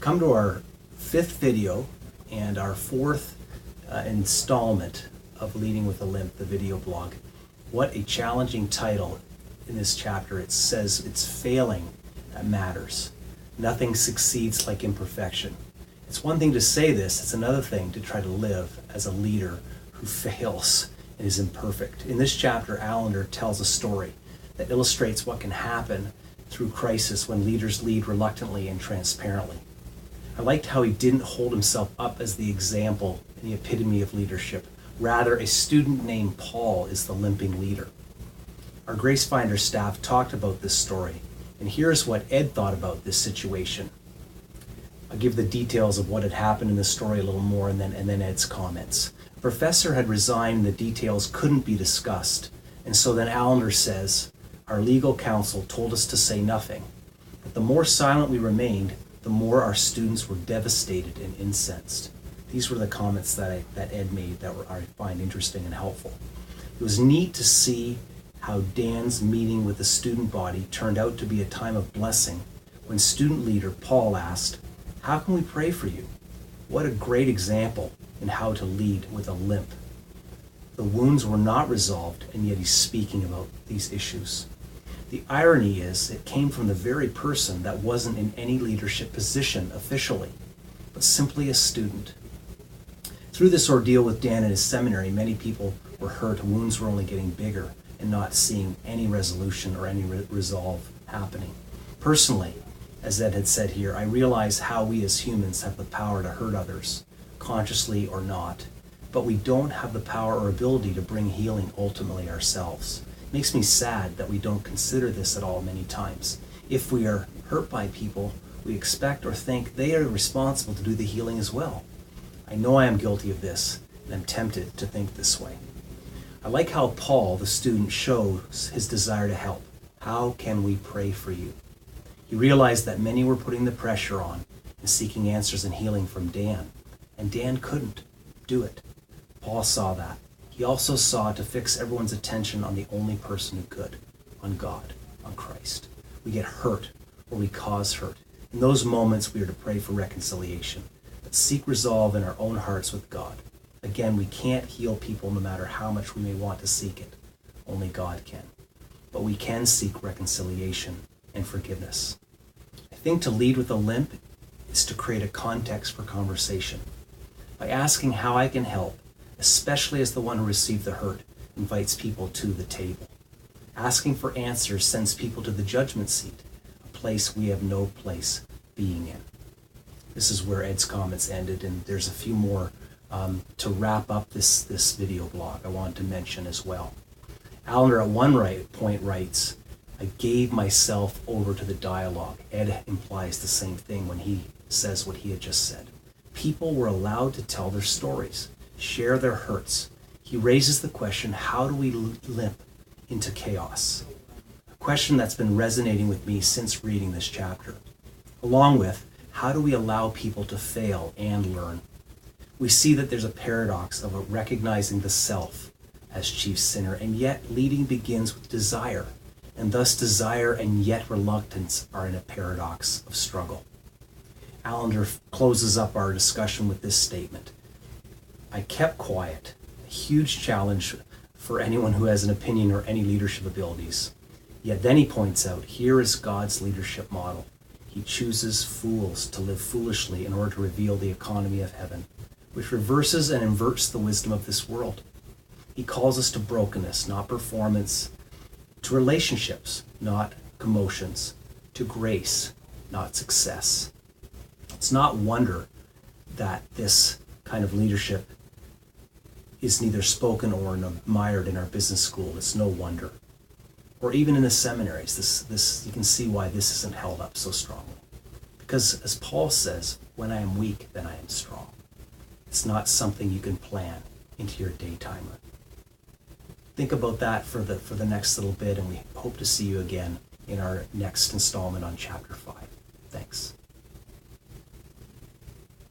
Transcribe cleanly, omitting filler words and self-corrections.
come to our fifth video and our fourth installment of Leading with a Limp, the video blog. What a challenging title in this chapter. It says it's failing that matters. Nothing succeeds like imperfection. It's one thing to say this, it's another thing to try to live as a leader who fails and is imperfect. In this chapter, Allender tells a story that illustrates what can happen through crisis when leaders lead reluctantly and transparently. I liked how he didn't hold himself up as the example and the epitome of leadership. Rather, a student named Paul is the limping leader. Our Grace Finder staff talked about this story, and here's what Ed thought about this situation. I'll give the details of what had happened in the story a little more and then Ed's comments. The professor had resigned and the details couldn't be discussed, and so then Allender says, our legal counsel told us to say nothing, but the more silent we remained, the more our students were devastated and incensed. These were the comments that Ed made that I find interesting and helpful. It was neat to see how Dan's meeting with the student body turned out to be a time of blessing when student leader Paul asked, how can we pray for you? What a great example in how to lead with a limp. The wounds were not resolved, and yet he's speaking about these issues. The irony is it came from the very person that wasn't in any leadership position officially, but simply a student. Through this ordeal with Dan and his seminary, many people were hurt, wounds were only getting bigger and not seeing any resolution or any resolve happening. Personally, as Ed had said here, I realize how we as humans have the power to hurt others, consciously or not, but we don't have the power or ability to bring healing ultimately ourselves. It makes me sad that we don't consider this at all many times. If we are hurt by people, we expect or think they are responsible to do the healing as well. I know I am guilty of this, and I'm tempted to think this way. I like how Paul, the student, shows his desire to help. How can we pray for you? He realized that many were putting the pressure on and seeking answers and healing from Dan, and Dan couldn't do it. Paul saw that. He also saw to fix everyone's attention on the only person who could, on God, on Christ. We get hurt or we cause hurt. In those moments, we are to pray for reconciliation, but seek resolve in our own hearts with God. Again, we can't heal people no matter how much we may want to seek it. Only God can. But we can seek reconciliation and forgiveness. I think to lead with a limp is to create a context for conversation. By asking how I can help, especially as the one who received the hurt, invites people to the table. Asking for answers sends people to the judgment seat, a place we have no place being in. This is where Ed's comments ended, and there's a few more to wrap up this video blog I wanted to mention as well. Allender at one point writes, I gave myself over to the dialogue. Ed implies the same thing when he says what he had just said. People were allowed to tell their stories, share their hurts. He raises the question, how do we limp into chaos? A question that's been resonating with me since reading this chapter. Along with, how do we allow people to fail and learn? We see that there's a paradox of recognizing the self as chief sinner, and yet leading begins with desire, and thus desire and yet reluctance are in a paradox of struggle. Allender closes up our discussion with this statement. I kept quiet, a huge challenge for anyone who has an opinion or any leadership abilities. Yet then he points out, here is God's leadership model. He chooses fools to live foolishly in order to reveal the economy of heaven, which reverses and inverts the wisdom of this world. He calls us to brokenness, not performance, to relationships, not commotions, to grace, not success. It's not wonder that this kind of leadership is neither spoken or admired in our business school. It's no wonder. Or even in the seminaries, this you can see why this isn't held up so strongly. Because as Paul says, when I am weak, then I am strong. It's not something you can plan into your day timer. Think about that for the next little bit, and we hope to see you again in our next installment on Chapter 5. Thanks.